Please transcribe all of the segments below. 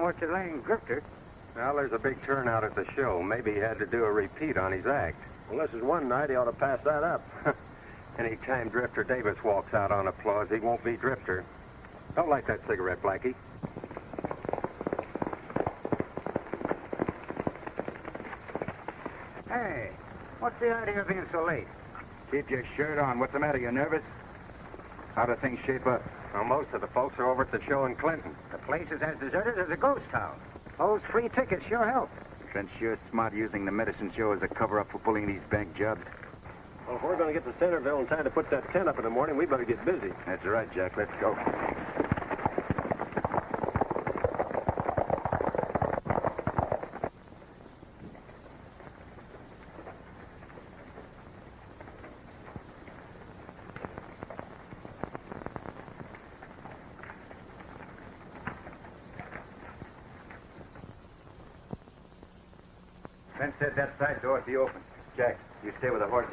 what you're laying drifter. Well, there's a big turnout at the show. Maybe he had to do a repeat on his act. Well, this is one night. He ought to pass that up. Anytime Drifter Davis walks out on applause, he won't be Drifter. Don't light that cigarette, Blackie. Hey, what's the idea of being so late? Keep your shirt on. What's the matter? You nervous? How do things shape up? Well, most of the folks are over at the show in Clinton. The place is as deserted as a ghost town. Those free tickets sure help. Trent's sure smart using the medicine show as a cover-up for pulling these bank jobs. Well, if we're going to get to Centerville in time to put that tent up in the morning, we better get busy. That's right, Jack. Let's go. Trent said that side door would be open. Jack, you stay with the horses.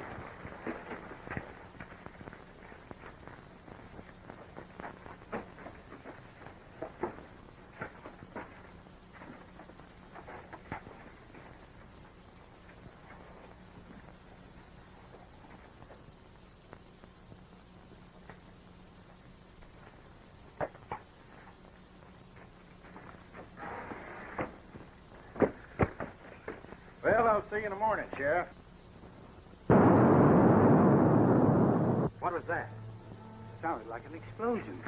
Well, I'll see you in the morning, Sheriff. What was that? Sounded like an explosion.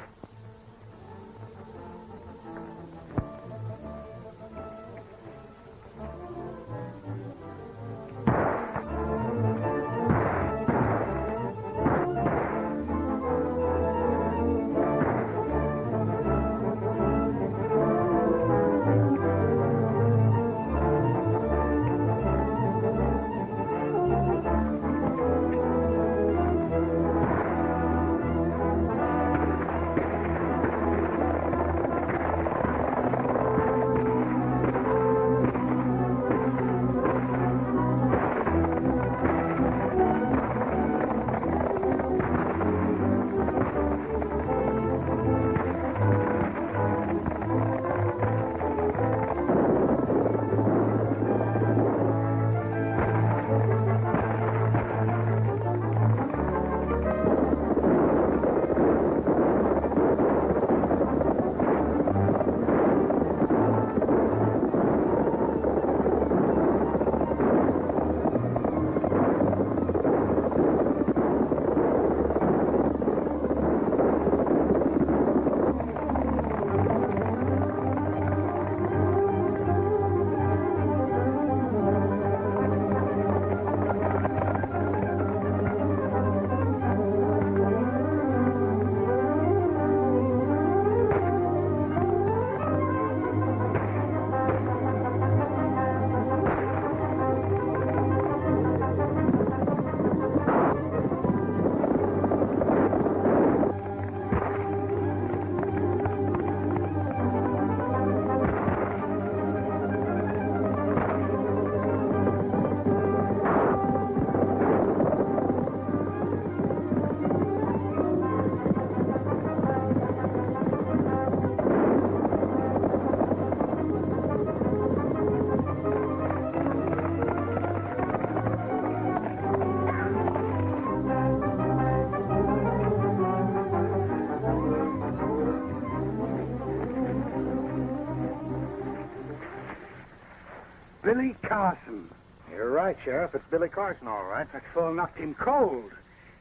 Billy Carson. You're right, Sheriff. It's Billy Carson, all right. That fellow knocked him cold.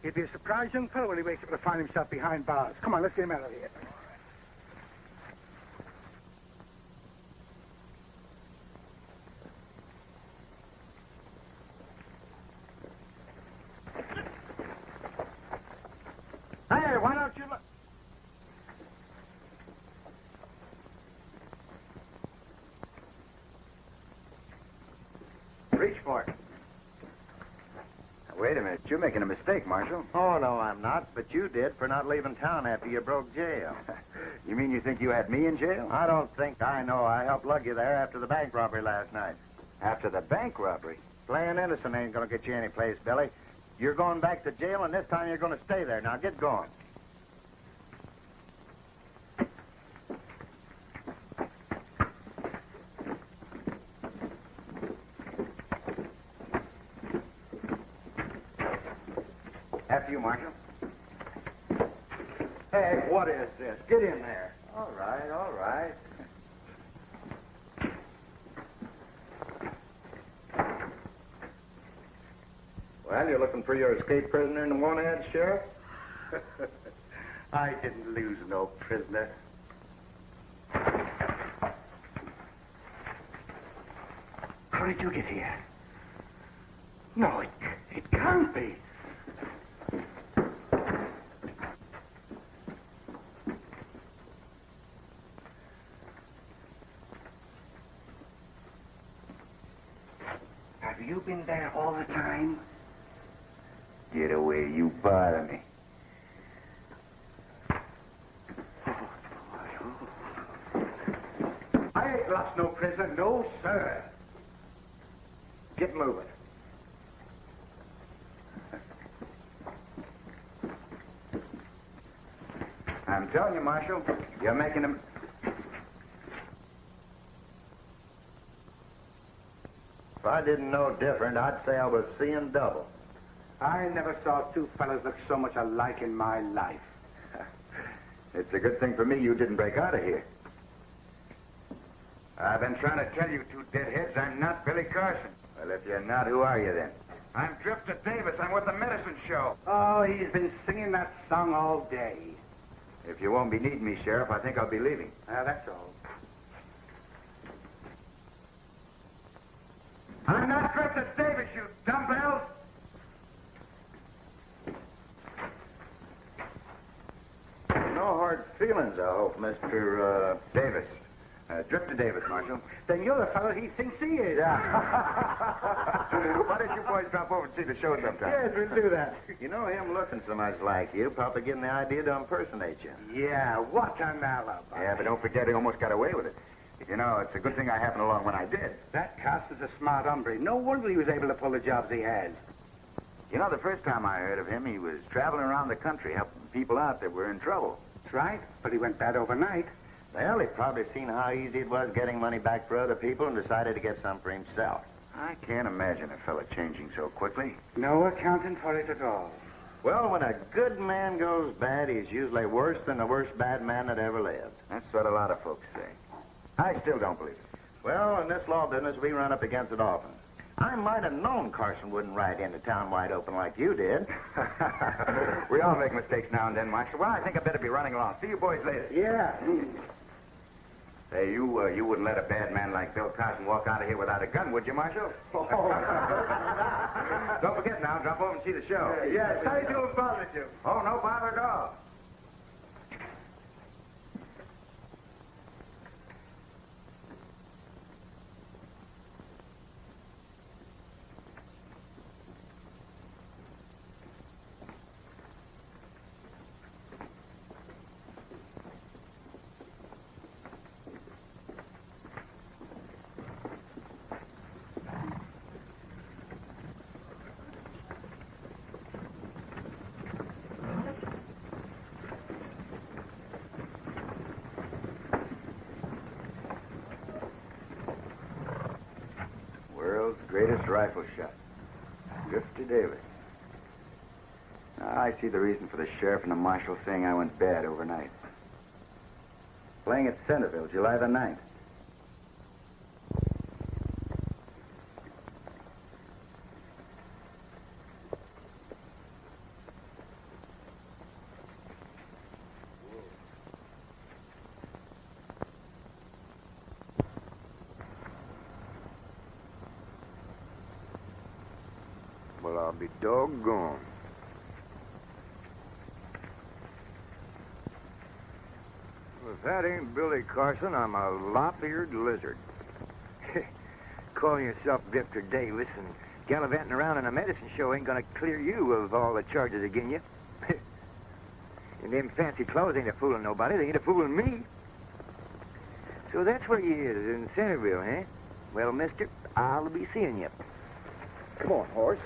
He'd be a surprised young fellow when he wakes up to find himself behind bars. Come on, let's get him out of here. Hey, why don't you look? Reach for it. Now, wait a minute. You're making a mistake, Marshal. Oh, no, I'm not. But you did for not leaving town after you broke jail. You mean you think you had me in jail? I don't think I know. I helped lug you there after the bank robbery last night. After the bank robbery? Playing innocent ain't going to get you any place, Billy. You're going back to jail, and this time you're going to stay there. Now, get going. After you, Marshal. Hey, what is this? Get in there. All right, all right. Well, you're looking for your escaped prisoner in the one ad, Sheriff? I didn't lose no prisoner. How did you get here? No, it can't be. Have you been there all the time? Get away, you bother me. I ain't lost no prisoner, no, sir. Get moving. I'm telling you, Marshal, you're making them... If I didn't know different, I'd say I was seeing double. I never saw two fellas look so much alike in my life. It's a good thing for me you didn't break out of here. I've been trying to tell you two deadheads I'm not Billy Carson. Well, if you're not, who are you then? I'm Drifter Davis. I'm with the medicine show. Oh, he's been singing that song all day. If you won't be needing me, Sheriff, I think I'll be leaving. That's all. I'm not Drifter Davis, you dumbbells! No hard feelings, I hope, Mr. Davis. Drifter Davis, Marshal. Then you're the fellow he thinks he is. Why don't you boys drop over and see the show sometime? Yes, we'll do that. You know, him looking so much like you, probably getting the idea to impersonate you. Yeah, what an alibi. Yeah, but don't forget he almost got away with it. You know, it's a good thing I happened along when I did. That Carson's a smart hombre. No wonder he was able to pull the jobs he has. You know, the first time I heard of him, he was traveling around the country helping people out that were in trouble. That's right, but he went bad overnight. Well, he probably seen how easy it was getting money back for other people and decided to get some for himself. I can't imagine a fella changing so quickly. No accounting for it at all. Well, when a good man goes bad, he's usually worse than the worst bad man that ever lived. That's what a lot of folks say. I still don't believe it. Well, in this law business, we run up against it often. I might have known Carson wouldn't ride into town wide open like you did. We all make mistakes now and then, Marshal. Well, I think I better be running along. See you boys later. Yeah. Hey, you wouldn't let a bad man like Bill Carson walk out of here without a gun, would you, Marshal? Don't forget now, drop over and see the show. Yeah, sorry to have bothered you. Oh, no bother at all. World's greatest rifle shot. Drifter Davis. Now, I see the reason for the sheriff and the marshal saying I went bad overnight. Playing at Centerville, July the 9th. Well, I'll be doggone. Well, if that ain't Billy Carson, I'm a lop-eared lizard. Calling yourself Drifter Davis and gallivanting around in a medicine show ain't gonna clear you of all the charges against you. And them fancy clothes ain't a-fooling nobody. They ain't a-fooling me. So that's where you is, in Centerville, huh? Well, mister, I'll be seeing you. Come on, horse.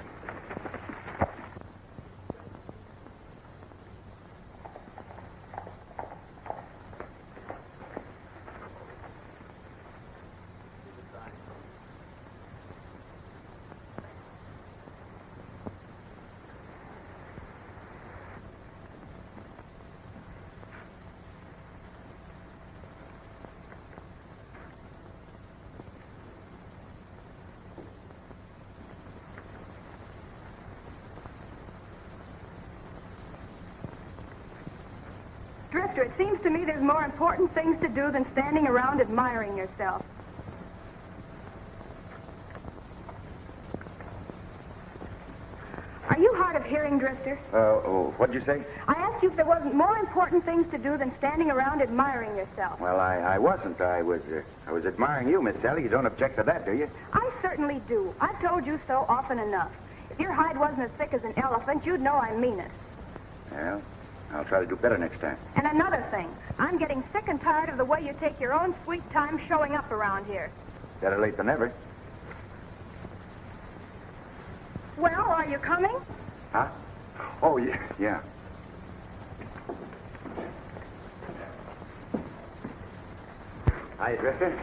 Drifter, it seems to me there's more important things to do than standing around admiring yourself. Are you hard of hearing, Drifter? What'd you say? I asked you if there wasn't more important things to do than standing around admiring yourself. Well, I wasn't. I was admiring you, Miss Sally. You don't object to that, do you? I certainly do. I've told you so often enough. If your hide wasn't as thick as an elephant, you'd know I mean it. Well, I'll try to do better next time. And another thing, I'm getting sick and tired of the way you take your own sweet time showing up around here. Better late than never. Well, are you coming? Huh? Oh, yeah. Hi, Drifter.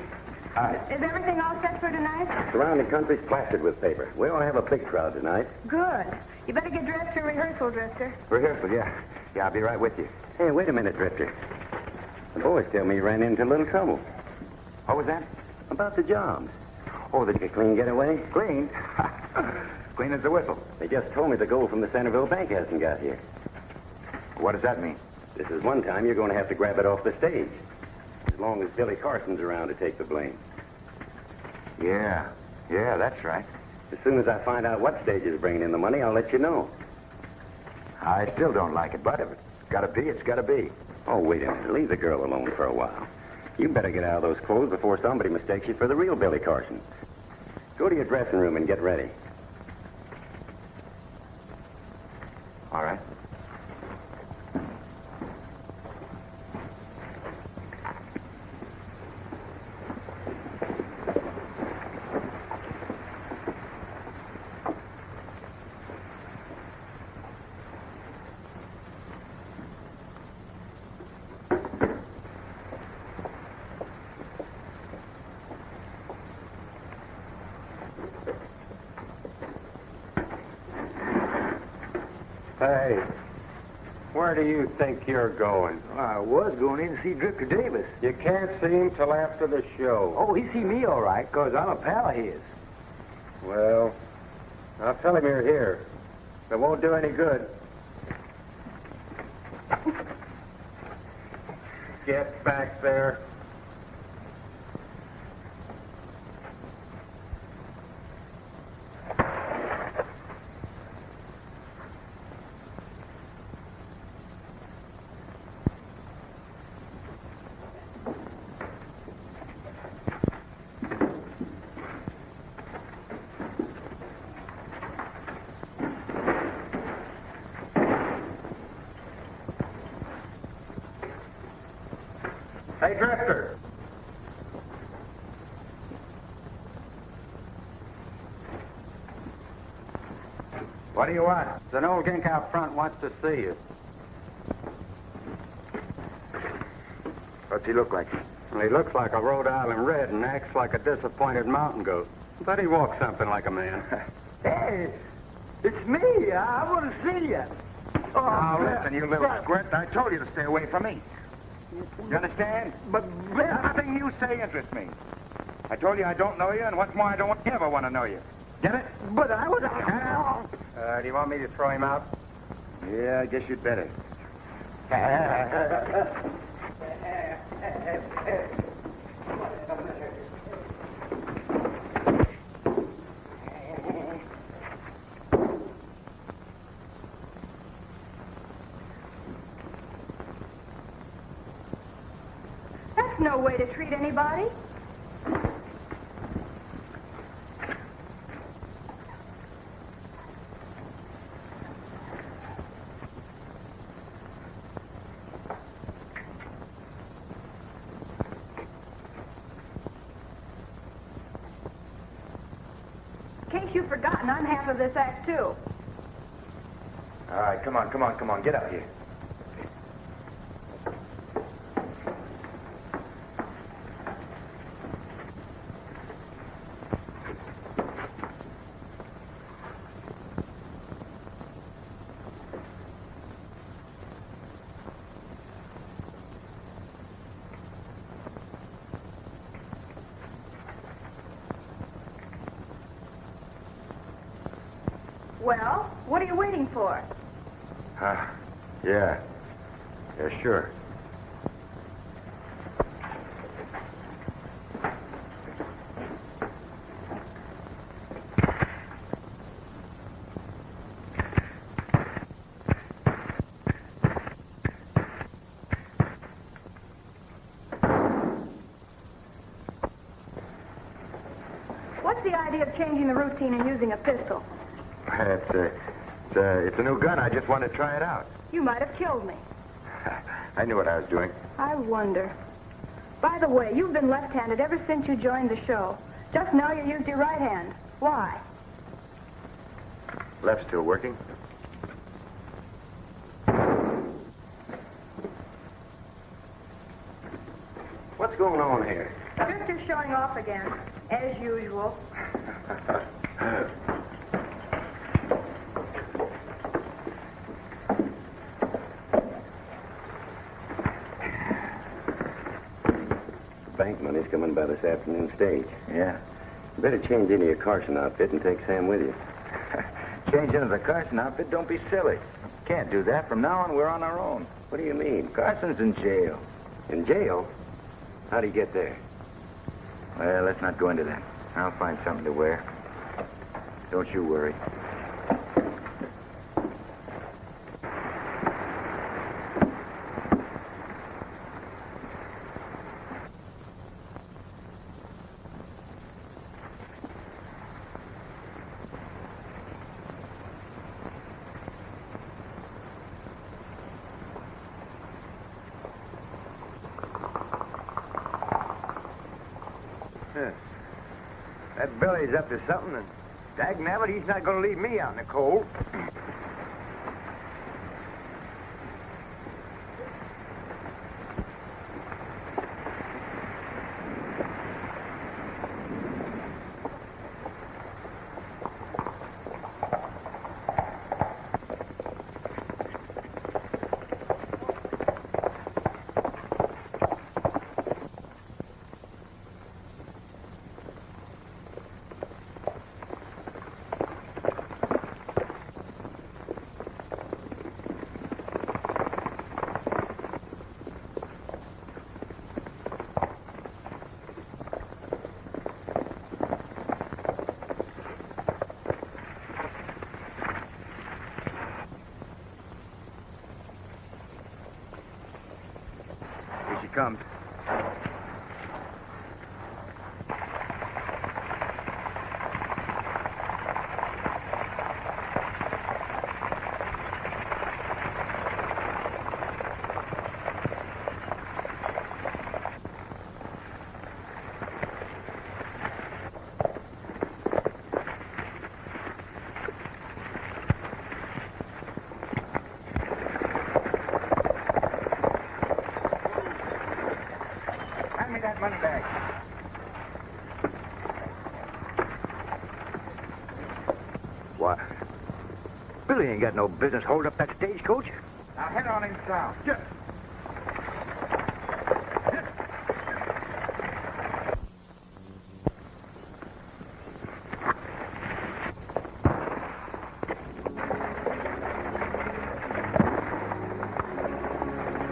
Hi. Is everything all set for tonight? Surrounding country's plastered with paper. We don't have a big crowd tonight. Good. You better get dressed for rehearsal, Drifter. Rehearsal, yeah. Yeah, I'll be right with you. Hey, wait a minute, Drifter. The boys tell me you ran into a little trouble. What was that? About the jobs. Oh, Did you clean getaway? clean. Clean as a whistle. They just told me the gold from the Centerville Bank hasn't got here. What does that mean? This is one time you're going to have to grab it off the stage. As long as Billy Carson's around to take the blame. Yeah, that's right. As soon as I find out what stage is bringing in the money, I'll let you know. I still don't like it, but if it's gotta be, it's gotta be. Oh, wait a minute. Leave the girl alone for a while. You better get out of those clothes before somebody mistakes you for the real Billy Carson. Go to your dressing room and get ready. All right. Hey, where do you think you're going? I was going in to see Drifter Davis. You can't see him till after the show. Oh, he see me all right, 'cause I'm a pal of his. Well, I'll tell him you're here. It won't do any good. Get back there. Hey, Drifter. What do you want? An old gink out front wants to see you. What's he look like? Well, he looks like a Rhode Island Red and acts like a disappointed mountain goat. But he walks something like a man. Hey, it's me. I want to see you. Now, listen, you little squirt. I told you to stay away from me. You understand? But Nothing you say interests me. I told you I don't know you, and what's more, I don't ever want to know you. Get it? But I was. Do you want me to throw him out? Yeah, I guess you'd better. That's no way to treat anybody. In case you've forgotten, I'm half of this act, too. All right, come on. Get up here. Well, what are you waiting for? Yeah, sure. the idea of changing the routine and using a pistol? It's a new gun. I just wanted to try it out. You might have killed me. I knew what I was doing. I wonder. By the way, you've been left-handed ever since you joined the show. Just now you used your right hand. Why? Left's still working. What's going on here? Drifter's showing off again, as usual. Bank money's coming by this afternoon stage. Yeah. Better change into your Carson outfit and take Sam with you. Change into the Carson outfit? Don't be silly. Can't do that. From now on, we're on our own. What do you mean? Carson's in jail. In jail? How'd he get there? Well, let's not go into that. I'll find something to wear. Don't you worry. That Billy's up to something, and dagnabbit, he's not going to leave me out in the cold. Here she comes. Hand me that money bag. What? Billy ain't got no business hold up that stagecoach. Now head on in south. Just.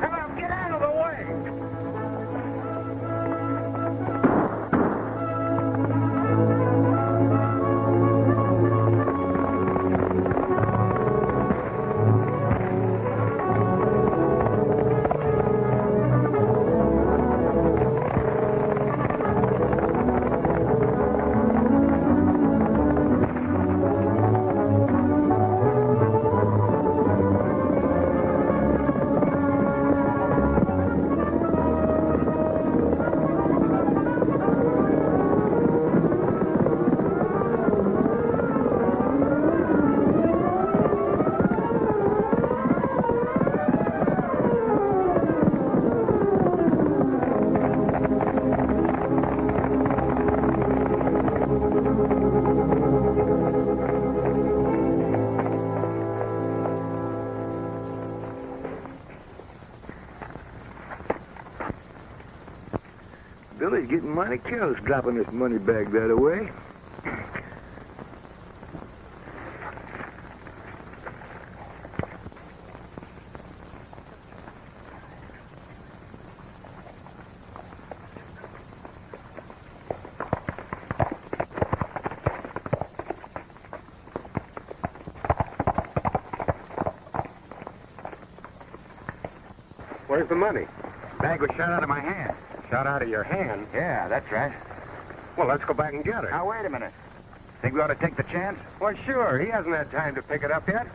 Come on, get out of the way. Billy's getting mighty careless dropping this money bag that away. Where's the money? Bag was shot out of my hand. Shot out of your hand. Yeah, that's right. Well, let's go back and get her. Now, wait a minute. Think we ought to take the chance? Well, sure. He hasn't had time to pick it up yet.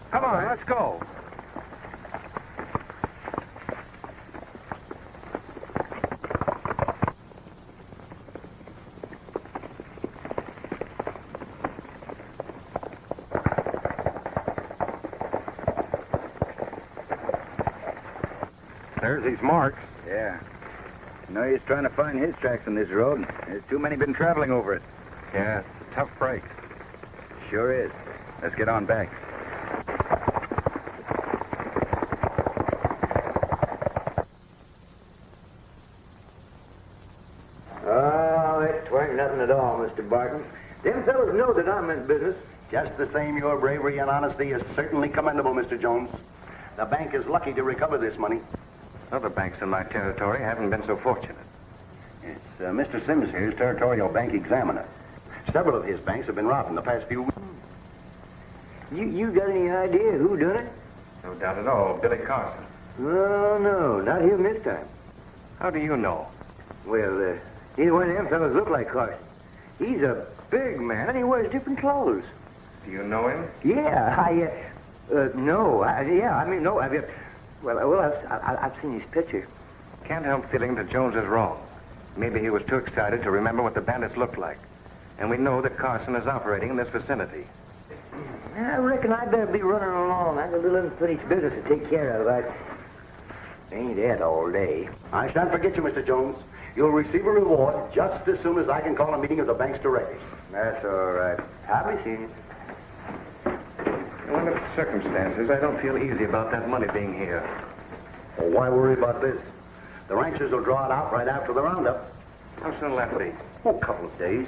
Come on, let's go. There's these marks. Yeah. No use trying to find his tracks on this road. There's too many been traveling over it. Yeah, it's a tough break. Sure is. Let's get on back. Oh, it weren't nothing at all, Mr. Barton. Them fellows know that I'm in business. Just the same, your bravery and honesty is certainly commendable, Mr. Jones. The bank is lucky to recover this money. Other banks in my territory haven't been so fortunate. It's Mr. Sims here's territorial bank examiner. Several of his banks have been robbed in the past few weeks. You got any idea who done it? No doubt at all. Billy Carson. Oh, no, not him this time. How do you know? Well, neither one of them fellows look like Carson. He's a big man, and he wears different clothes. Do you know him? Yeah, no, I've seen his picture. Can't help feeling that Jones is wrong. Maybe he was too excited to remember what the bandits looked like. And we know that Carson is operating in this vicinity. I reckon I'd better be running along. I got a little unfinished business to take care of. I ain't at all day. I shan't forget you, Mr. Jones. You'll receive a reward just as soon as I can call a meeting of the bank's directors. That's all right. I'll be seeing you. Under the circumstances, I don't feel easy about that money being here. Well, why worry about this? The ranchers will draw it out right after the roundup. How soon will that be? Oh, a couple of days.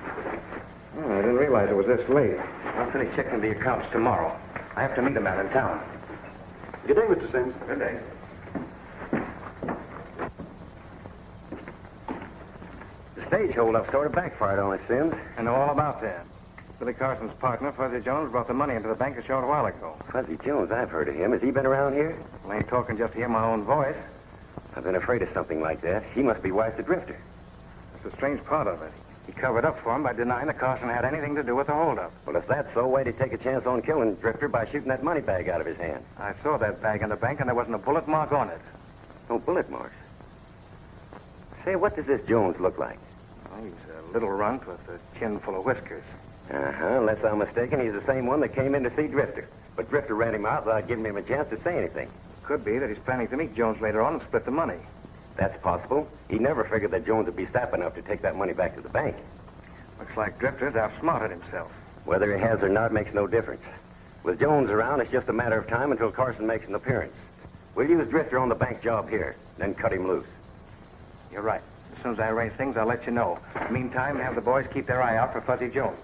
Oh, I didn't realize it was this late. I'll finish checking the accounts tomorrow. I have to meet him out in town. Good day, Mr. Sims. Good day. The stage holdup sort of backfired on us, Sims. I know all about that. Billy Carson's partner, Fuzzy Jones, brought the money into the bank a short while ago. Fuzzy Jones, I've heard of him. Has he been around here? Well, I ain't talking just to hear my own voice. I've been afraid of something like that. He must be wife to Drifter. That's the strange part of it. He covered up for him by denying that Carson had anything to do with the holdup. Well, if that's so, why'd he take a chance on killing Drifter by shooting that money bag out of his hand? I saw that bag in the bank, and there wasn't a bullet mark on it. No bullet marks. Say, what does this Jones look like? Well, he's a little runt with a chin full of whiskers. Unless I'm mistaken, he's the same one that came in to see Drifter. But Drifter ran him out without giving him a chance to say anything. Could be that he's planning to meet Jones later on and split the money. That's possible. He never figured that Jones would be sap enough to take that money back to the bank. Looks like Drifter's outsmarted himself. Whether he has or not makes no difference. With Jones around, it's just a matter of time until Carson makes an appearance. We'll use Drifter on the bank job here, then cut him loose. You're right. As soon as I arrange things, I'll let you know. Meantime, have the boys keep their eye out for Fuzzy Jones.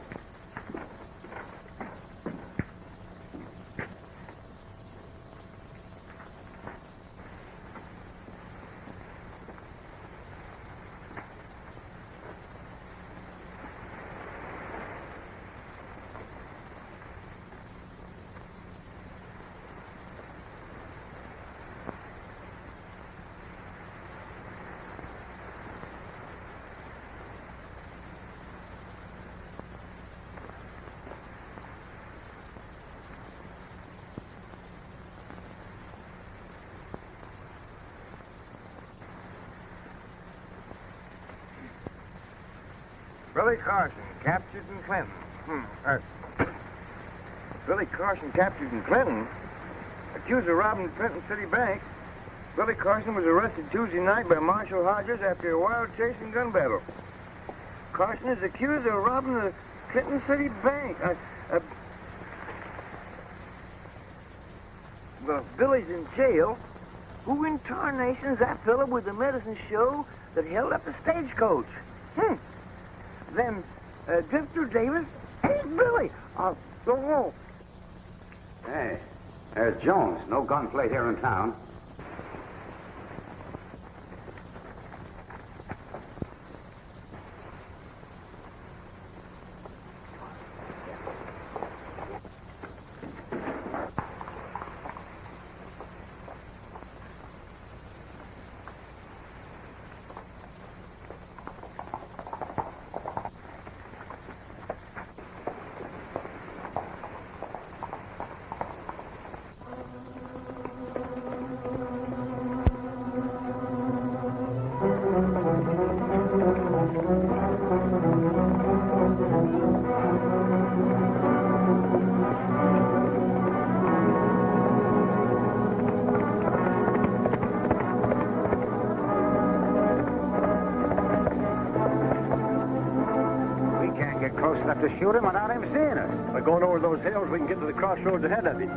Billy Carson, captured in Clinton. Billy Carson captured in Clinton? Accused of robbing Clinton City Bank. Billy Carson was arrested Tuesday night by Marshal Hodges after a wild chase and gun battle. Carson is accused of robbing the Clinton City Bank. Well, if Billy's in jail, who in tarnation's that fellow with the medicine show that held up the stagecoach? Then, Drifter Davis ain't Billy. Oh. Hey, there's Jones. No gunplay here in town. to shoot him without him seeing us. By going over those hills, we can get to the crossroads ahead of you.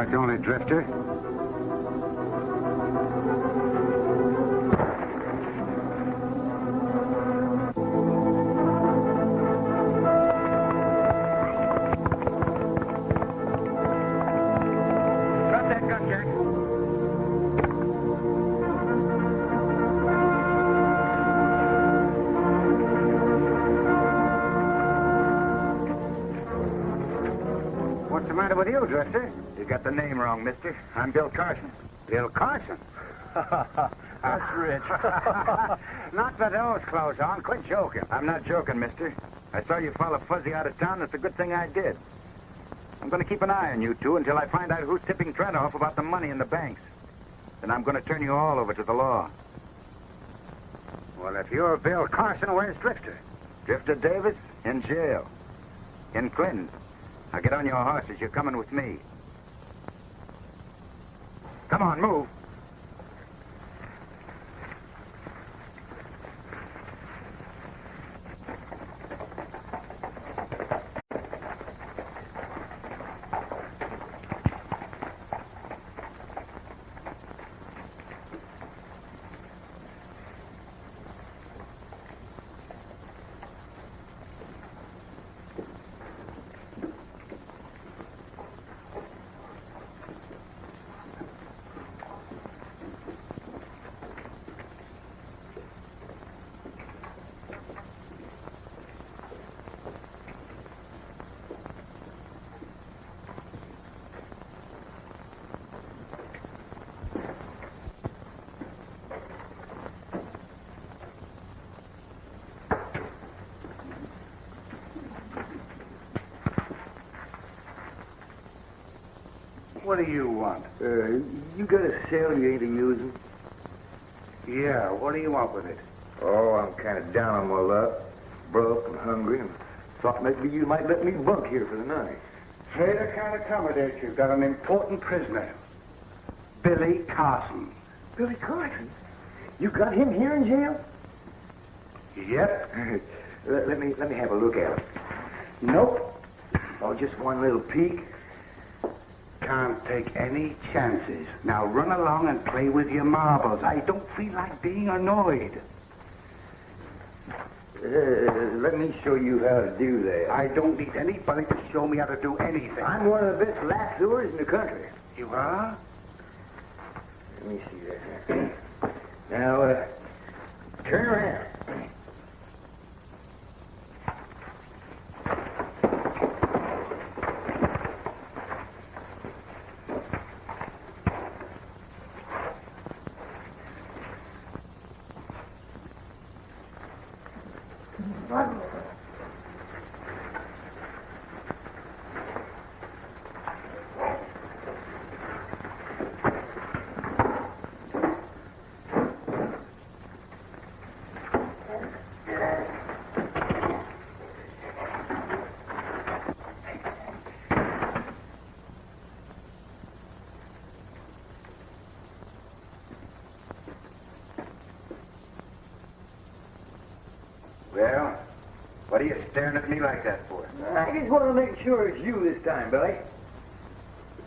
It's only Drifter. Drop that gun, Jack. What's the matter with you, Drifter? You got the name wrong, mister. I'm Bill Carson. Bill Carson? That's rich. Not with those clothes on. Quit joking. I'm not joking, mister. I saw you follow Fuzzy out of town. That's a good thing I did. I'm going to keep an eye on you two until I find out who's tipping Trent off about the money in the banks. Then I'm going to turn you all over to the law. Well, if you're Bill Carson, where's Drifter? Drifter Davis in jail. In Clinton. Now get on your horses. You're coming with me. Come on, move. What do you want? You got a sail you ain't a-using? Yeah, what do you want with it? Oh, I'm kind of down on my luck. Broke and hungry, and thought maybe you might let me bunk here for the night. Afraid I can't accommodate you. Got an important prisoner. Billy Carson. Billy Carson? You got him here in jail? Yep. let me have a look at him. Nope. Oh, just one little peek. Can't take any chances. Now run along and play with your marbles. I don't feel like being annoyed. Let me show you how to do that. I don't need anybody to show me how to do anything. I'm one of the best lassoers in the country. You are? Let me see that. Now, turn around. Well, what are you staring at me like that for? I just want to make sure it's you this time, Billy.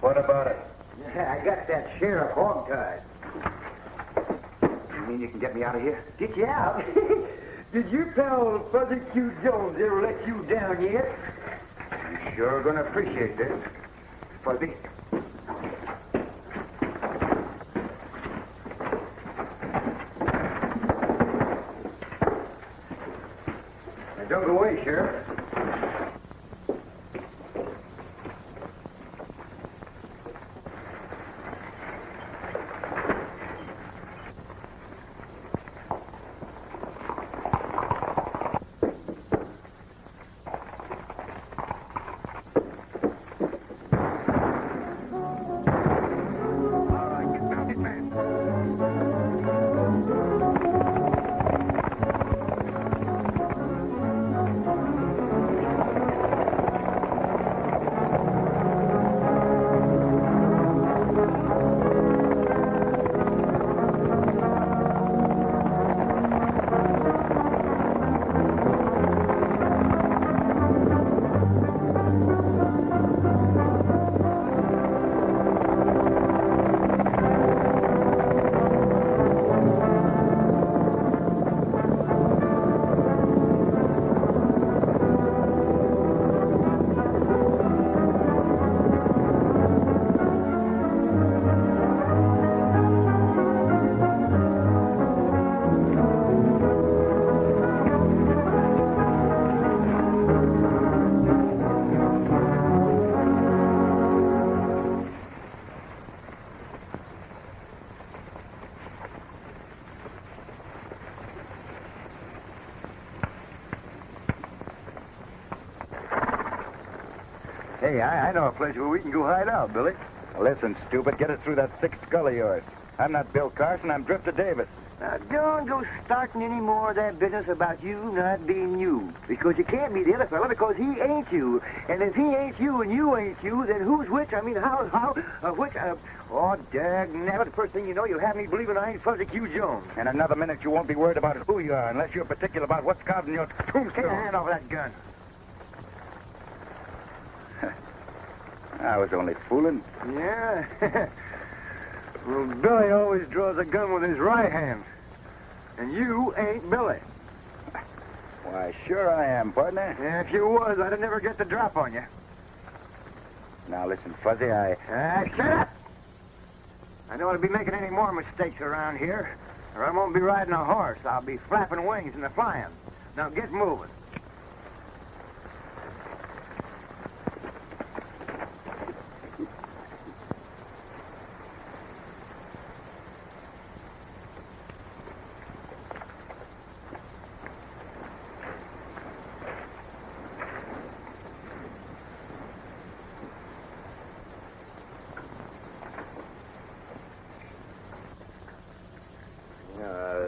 What about it? Yeah, I got that sheriff hog-tied. You mean you can get me out of here? Get you out? Did your pal Fuzzy Q. Jones ever let you down yet? I'm sure gonna appreciate this. Fuzzy. Now, don't go away, Sheriff. Hey, I know a place where we can go hide out, Billy. Listen, stupid, get us through that thick skull of yours. I'm not Bill Carson, I'm Drifter Davis. Now, don't go starting any more of that business about you not being you. Because you can't be the other fella because he ain't you. And if he ain't you and you ain't you, then who's which? I mean, which? Oh, dagnabbit, the first thing you know, you'll have me believing I ain't Fuzzy Q. Jones. In another minute, you won't be worried about who you are unless you're particular about what's carved in your Take tombstone. your hand off that gun. I was only fooling. Yeah? Well, Billy always draws a gun with his right hand. And you ain't Billy. Why, sure I am, partner. Yeah, if you was, I'd never get the drop on you. Now, listen, Fuzzy, Shut up! I don't want to be making any more mistakes around here, or I won't be riding a horse. I'll be flapping wings in the flying. Now get moving.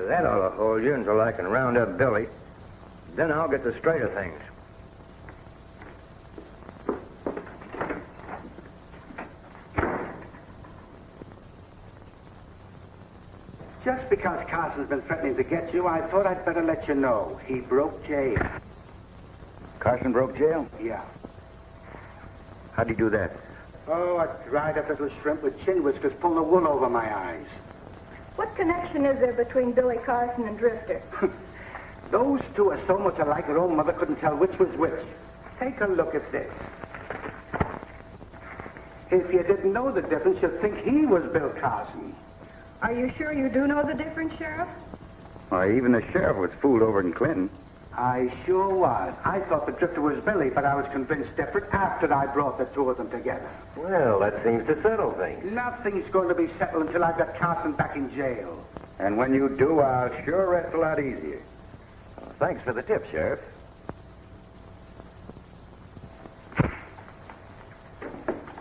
That ought to hold you until I can round up Billy. Then I'll get the straight of things. Just because Carson's been threatening to get you, I thought I'd better let you know. He broke jail. Carson broke jail? Yeah. How'd he do that? Oh, a dried up little shrimp with chin whiskers pulled the wool over my eyes. What connection is there between Billy Carson and Drifter? Those two are so much alike her own mother couldn't tell which was which. Take a look at this. If you didn't know the difference, you'd think he was Bill Carson. Are you sure you do know the difference, Sheriff? Why, even the sheriff was fooled over in Clinton. I sure was. I thought the drifter was Billy, but I was convinced different after I brought the two of them together. Well, that seems to settle things. Nothing's going to be settled until I've got Carson back in jail. And when you do, I'll sure rest a lot easier. Well, thanks for the tip, Sheriff.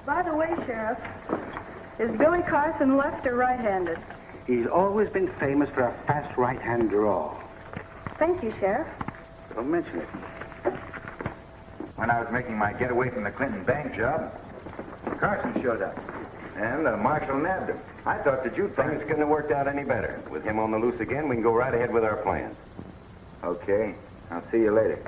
By the way, Sheriff, is Billy Carson left or right-handed? He's always been famous for a fast right-hand draw. Thank you, Sheriff. Don't mention it. When I was making my getaway from the Clinton bank job, Carson showed up. And the marshal nabbed him. I thought that you'd Things find... couldn't have worked out any better. With him on the loose again, we can go right ahead with our plans. Okay. I'll see you later.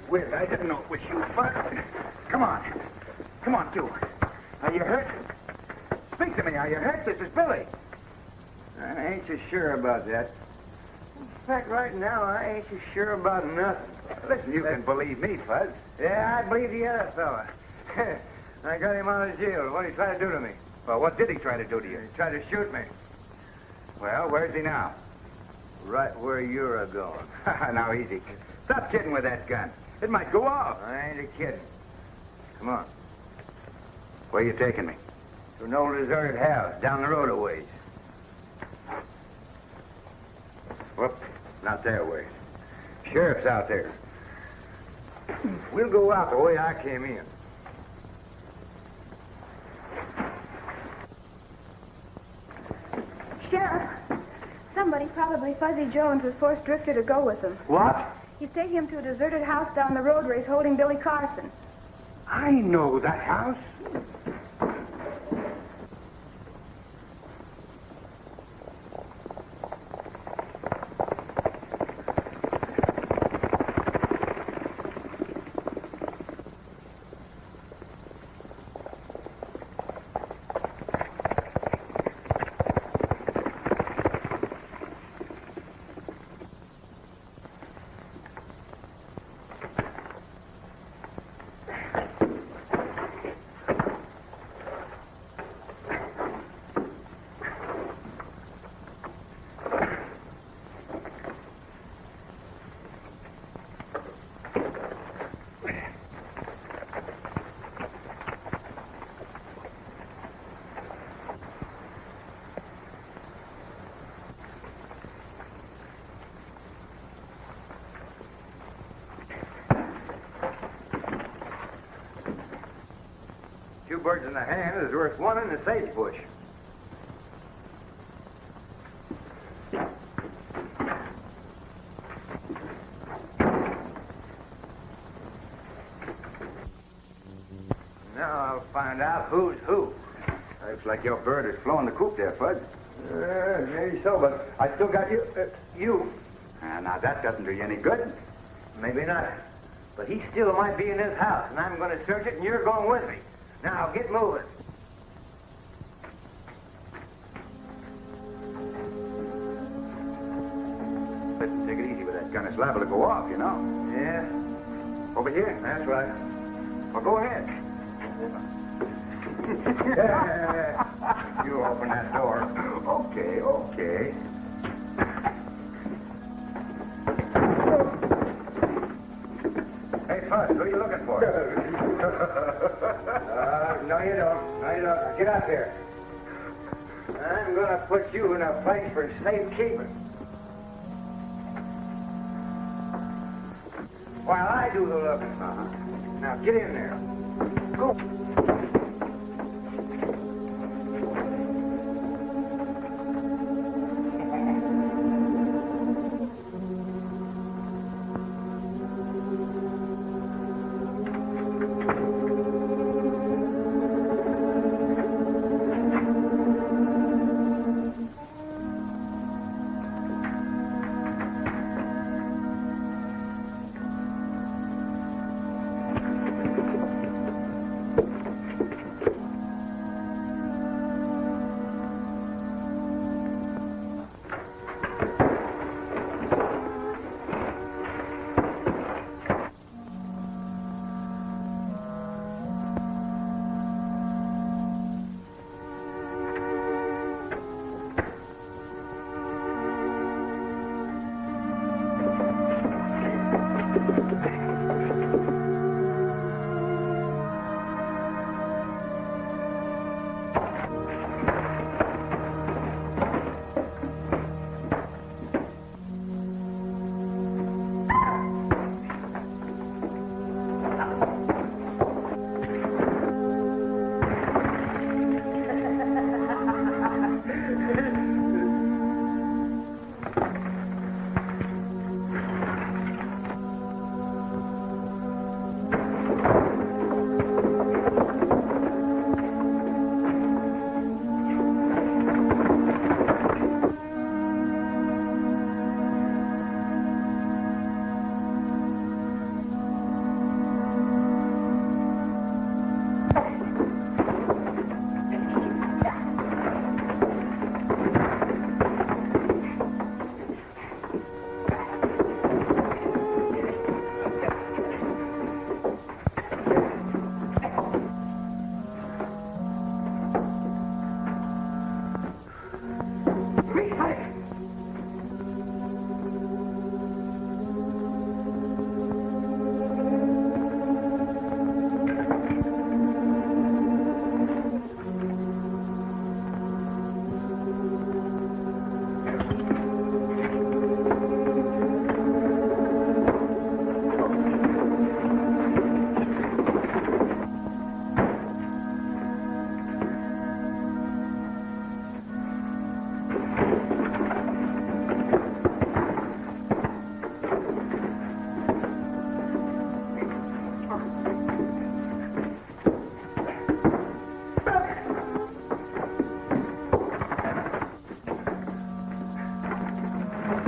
weird. I didn't know it was you, but come on. Come on, you. Are you hurt? Speak to me. Are you hurt? This is Billy. I ain't so sure about that. In fact, right now, I ain't so sure about nothing. Listen, you can believe me, Fuzz. Yeah, I believe the other fella. I got him out of jail. What did he try to do to me? Well, what did he try to do to you? He tried to shoot me. Well, where's he now? Right where you're a-going. Now, easy. Stop kidding with that gun. It might go off. I ain't a-kidding. Come on. Where you taking me? To an old deserted house down the road a ways. Whoop, not that way. Sheriff's out there. We'll go out the way I came in. Sheriff, somebody, probably Fuzzy Jones, was forced Drifter to go with him. What? He's taking him to a deserted house down the road where he's holding Billy Carson. I know that house. Two birds in the hand is worth one in the sagebush. Now I'll find out who's who. Looks like your bird is flowing the coop there, Fuzz. Maybe so, but I still got you. You. Now, that doesn't do you any good. Maybe not. But he still might be in this house, and I'm going to search it, and you're going with me. Now, get moving. Listen, take it easy with that gun. It's liable to go off, you know. Yeah, Over here. that's right. Well, go ahead. You open that door. Okay, okay. Hey, Fuzz, who are you looking for? No, you don't. No, you don't. Get up here. I'm going to put you in a place for safekeeping. While I do the looking. Now, get in there. Go.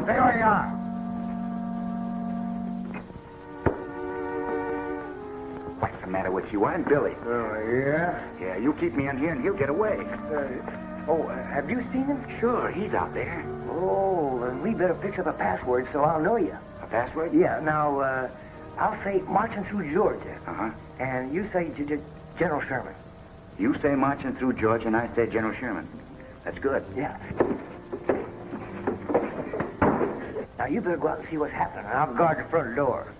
Stay where you are. What's the matter with you? I'm Billy. Oh, yeah? Yeah, you keep me in here and he'll get away. Have you seen him? Sure, he's out there. Oh, then we better fix up a password so I'll know you. A password? Yeah, now, I'll say marching through Georgia. Uh-huh. And you say General Sherman. You say marching through Georgia and I say General Sherman. That's good. Yeah. Now, you better go out and see what's happening. I'll guard the front door.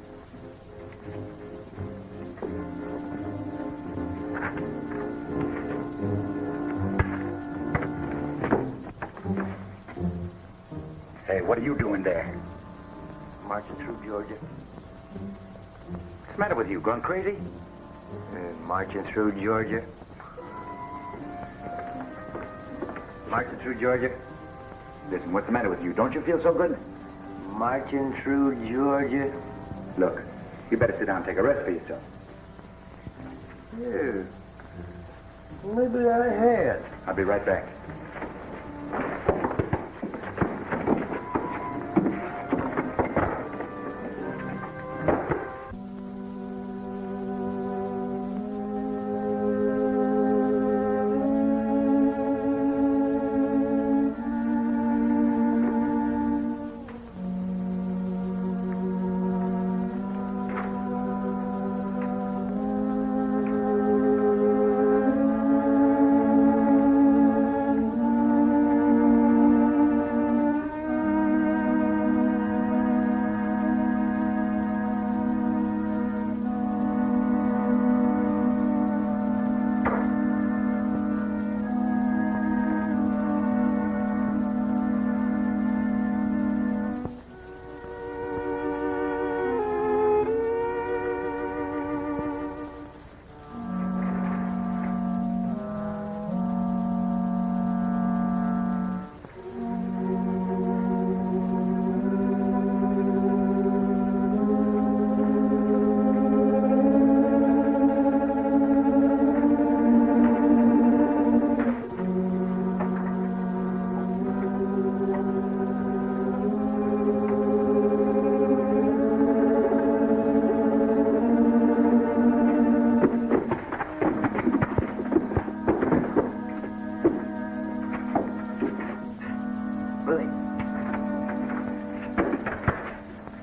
Hey, what are you doing there? Marching through Georgia. What's the matter with you? Gone crazy? Marching through Georgia. Marching through Georgia. Listen, what's the matter with you? Don't you feel so good? Marching through Georgia. Look, you better sit down and take a rest for yourself. Yeah. Maybe I had. I'll be right back.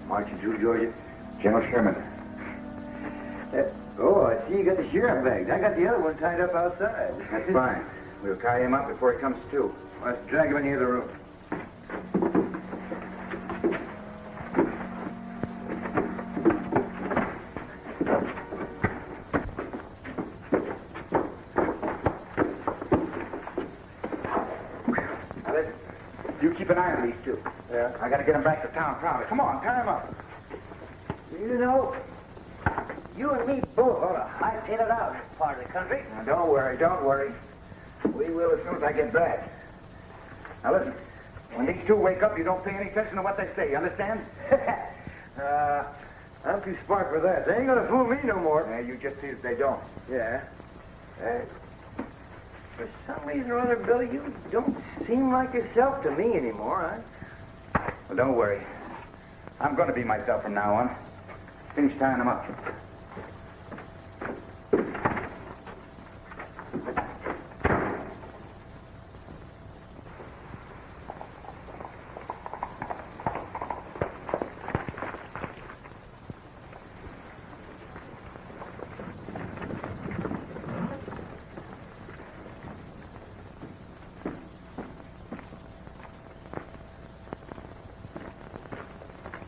Marching through Georgia. General Sherman. I see you got the sheriff bags. I got the other one tied up outside. That's fine. We'll tie him up before he comes to. Let's drag him in the other room. Now listen, you keep an eye on these two. Yeah. I gotta get them back to town promptly. Come on, tie him up. You know, you and me both ought to hightail it out in this part of the country. Now, don't worry, don't worry. We will as soon as I get back. Now listen, when these two wake up, you don't pay any attention to what they say, you understand? I'm too smart for that. They ain't gonna fool me no more. Yeah, you just see that they don't. Yeah. For some reason or other, Billy, you don't seem like yourself to me anymore, huh? Well, don't worry. I'm gonna be myself from now on. Finish tying them up.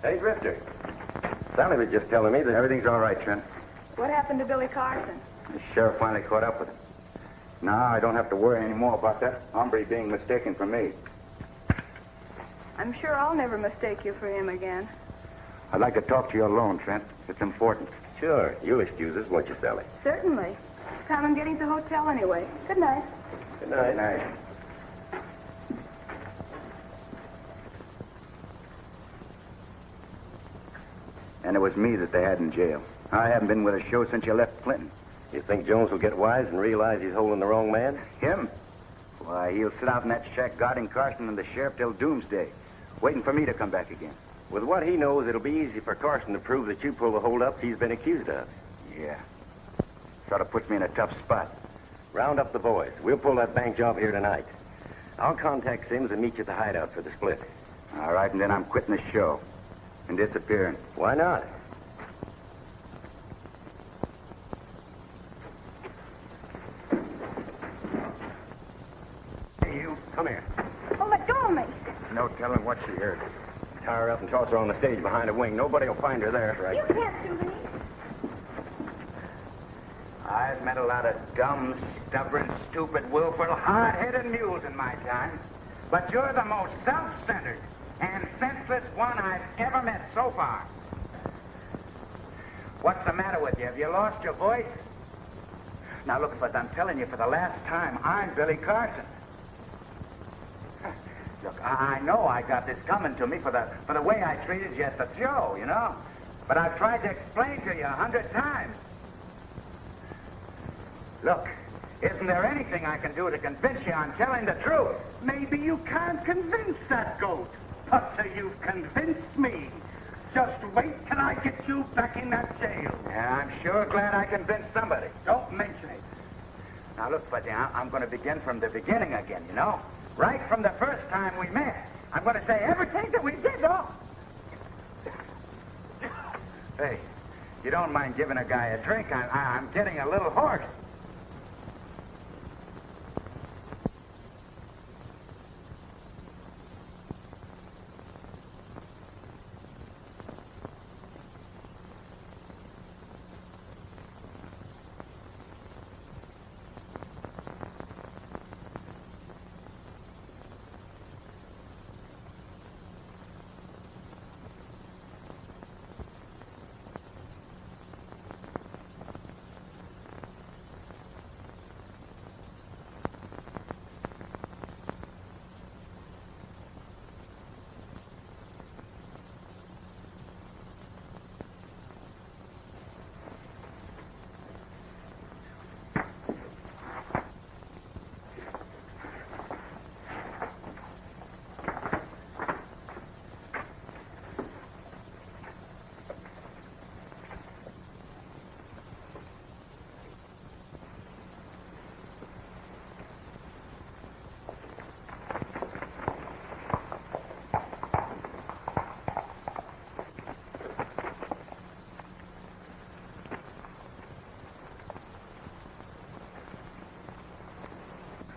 Hey, Drifter. Sally was just telling me that Everything's all right, Trent. What happened to Billy Carson? The sheriff finally caught up with him. Now I don't have to worry anymore about that hombre being mistaken for me. I'm sure I'll never mistake you for him again. I'd like to talk to you alone, Trent. It's important. Sure, you'll excuse us, won't you, Sally? Certainly. Time I'm getting to the hotel anyway. Good night. Good night. Good night. And it was me that they had in jail. I haven't been with a show since you left Clinton. You think Jones will get wise and realize he's holding the wrong man? Him? Why, he'll sit out in that shack guarding Carson and the sheriff till doomsday, waiting for me to come back again. With what he knows, it'll be easy for Carson to prove that you pulled the holdup he's been accused of. Yeah. Sort of puts me in a tough spot. Round up the boys. We'll pull that bank job here tonight. I'll contact Sims and meet you at the hideout for the split. All right, and then I'm quitting the show and disappearing. Why not? Hey, you. Come here. Oh, let go of me. No telling what she heard. Tie her up and toss her on the stage behind a wing. Nobody will find her there. Right. You can't do me. I've met a lot of dumb, stubborn, stupid, willful, hard-headed mules in my time. But you're the most self-centered and senseless one I've ever met so far. What's the matter with you? Have you lost your voice? Now, look, Fuzz, I'm telling you for the last time, I'm Billy Carson. Look, I know I got this coming to me for the way I treated you at the show, you know? But I've tried to explain to you 100 times. Look, isn't there anything I can do to convince you I'm telling the truth? Maybe you can't convince that goat. But you've convinced me. Just wait till I get you back in that jail. Yeah, I'm sure glad I convinced somebody. Don't mention it. Now, look, Fuzzy, I'm going to begin from the beginning again, you know? Right from the first time we met. I'm going to say everything that we did, oh. Hey, you don't mind giving a guy a drink? I'm getting a little hoarse.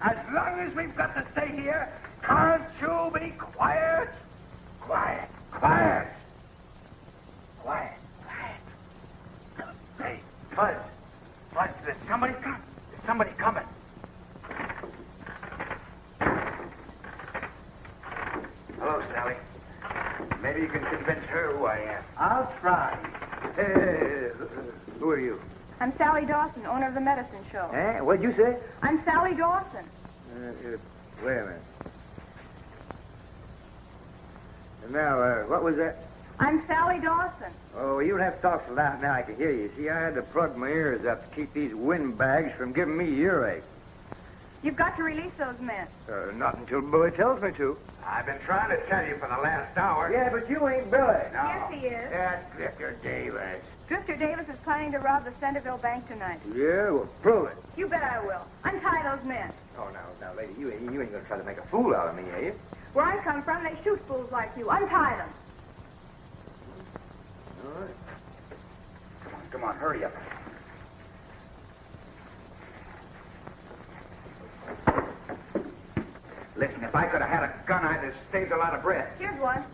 As long as we've got to stay here, can't you be quiet? Quiet, quiet. Quiet, quiet. Hey, Fuzz, there's somebody coming. There's somebody coming. Hello, Sally. Maybe you can convince her who I am. I'll try. Hey, who are you? I'm Sally Dawson, owner of the medicine show. Eh? What'd you say? I'm Sally Dawson. Wait a minute. Now, what was that? I'm Sally Dawson. Oh, you don't have to talk so loud now I can hear you. See, I had to plug my ears up to keep these windbags from giving me earache. You've got to release those men. Not until Billy tells me to. I've been trying to tell you for the last hour. Yeah, but you ain't Billy. No. Yes, he is. That's Drifter Davis. Drifter Davis is planning to rob the Centerville Bank tonight. Yeah, well, prove it. You bet I will. Untie those men. Oh, now, lady, you ain't going to try to make a fool out of me, are you? Where I come from, they shoot fools like you. Untie them. All right. Come on, hurry up. Listen, if I could have had a gun, I'd have saved a lot of breath. Here's one.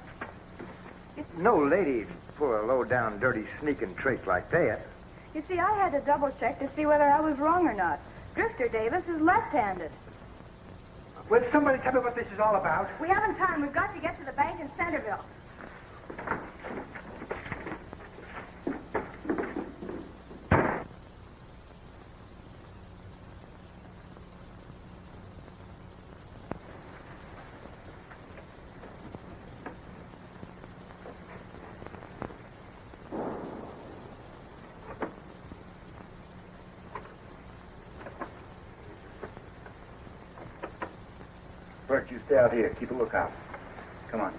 No lady pull a low-down, dirty, sneaking trick like that. You see, I had to double-check to see whether I was wrong or not. Drifter Davis is left-handed. Will somebody tell me what this is all about? We haven't time. We've got to get to the bank in Centerville. hurt. You stay out here. Keep a lookout. Come on.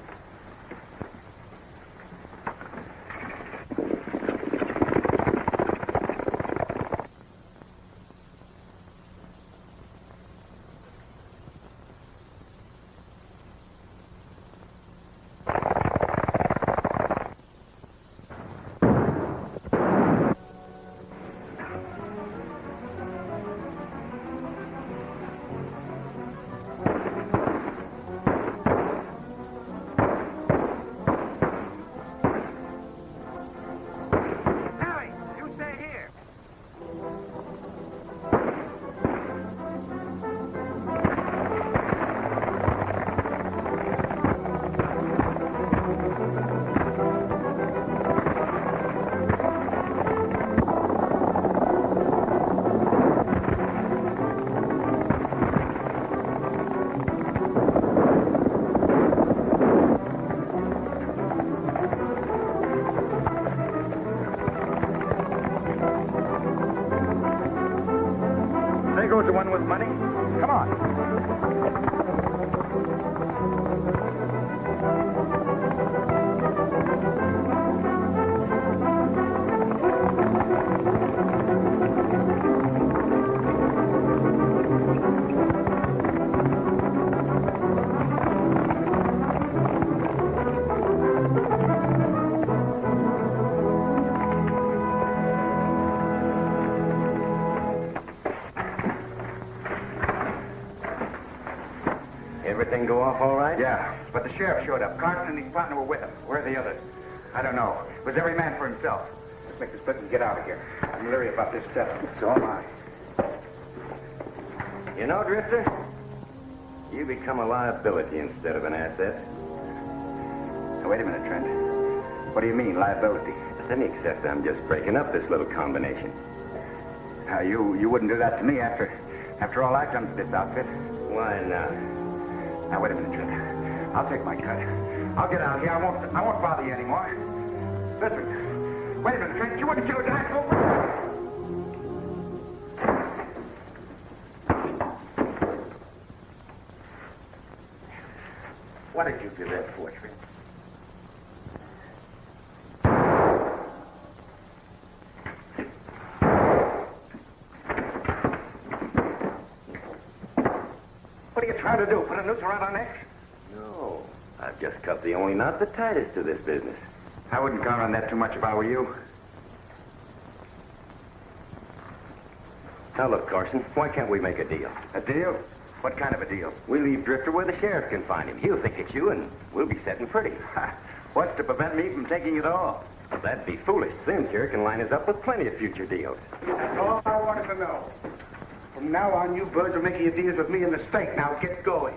Goes the one with money. Come on. Everything go off all right? Yeah, but the sheriff showed up. Carson and his partner were with him. Where are the others? I don't know. It was every man for himself. Let's make the split and get out of here. I'm leery about this settlement. So am I. You know, Drifter, you become a liability instead of an asset. Now, wait a minute, Trent. What do you mean, liability? Let me accept I'm just breaking up this little combination. Now, you wouldn't do that to me after all I've done to this outfit. Why not? Now, wait a minute, Trent. I'll take my cut. I'll get out of here. I won't bother you anymore. Listen. Wait a minute, Trent. You wouldn't kill a guy over. What did you do that for, Trent? What are you trying to do? Put a noose around our necks? No. I've just cut the only knot the tightest to this business. I wouldn't count on that too much if I were you. Now, look, Carson, why can't we make a deal? A deal? What kind of a deal? We leave Drifter where the sheriff can find him. He'll think it's you, and we'll be setting pretty. What's to prevent me from taking it all? Well, that'd be foolish. Sims here can line us up with plenty of future deals. That's all I wanted to know. From now on, you birds are making your deals with me in the state. Now get going.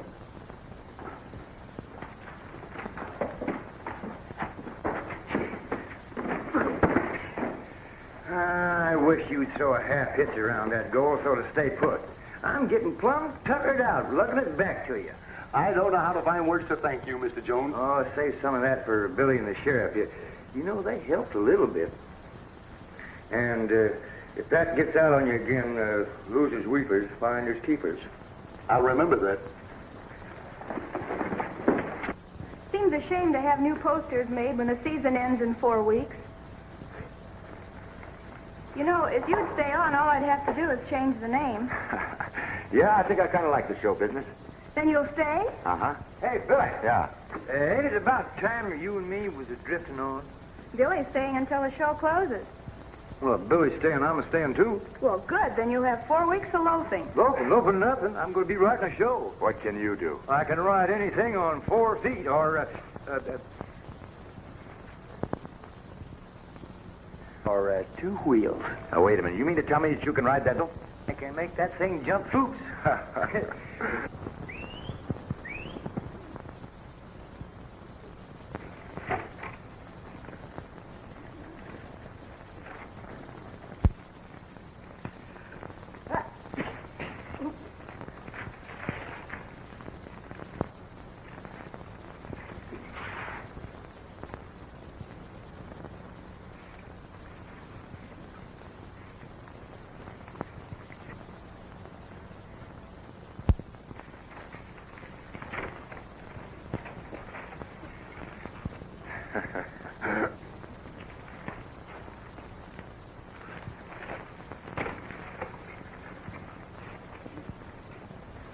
I wish you'd throw a half hitch around that goal so to stay put. I'm getting plumb tuckered out, looking it back to you. I don't know how to find words to thank you, Mr. Jones. Oh, save some of that for Billy and the sheriff. You know, they helped a little bit. And if that gets out on you again, losers weepers, finders keepers. I'll remember that. Seems a shame to have new posters made when the season ends in 4 weeks. You know, if you'd stay on, all I'd have to do is change the name. Yeah, I think I kind of like the show business. Then you'll stay? Uh-huh. Hey, Billy. Yeah. Ain't it about time you and me was drifting on? Billy's staying until the show closes. Well, if Billy's staying, I'm staying too. Well, good. Then you'll have 4 weeks of loafing. Loafing nothing. I'm going to be writing a show. What can you do? I can ride anything on 4 feet or 2 wheels. Now, wait a minute. You mean to tell me that you can ride that? I can make that thing jump troops.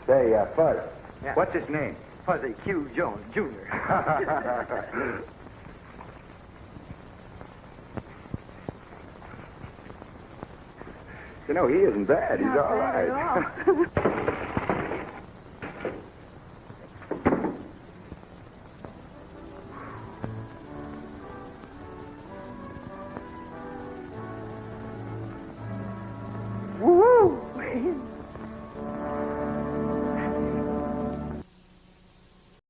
Say, Fuzz. Yeah. What's his name? Fuzzy Q. Jones, Jr. You know, he isn't bad. He's Not all bad right. at all.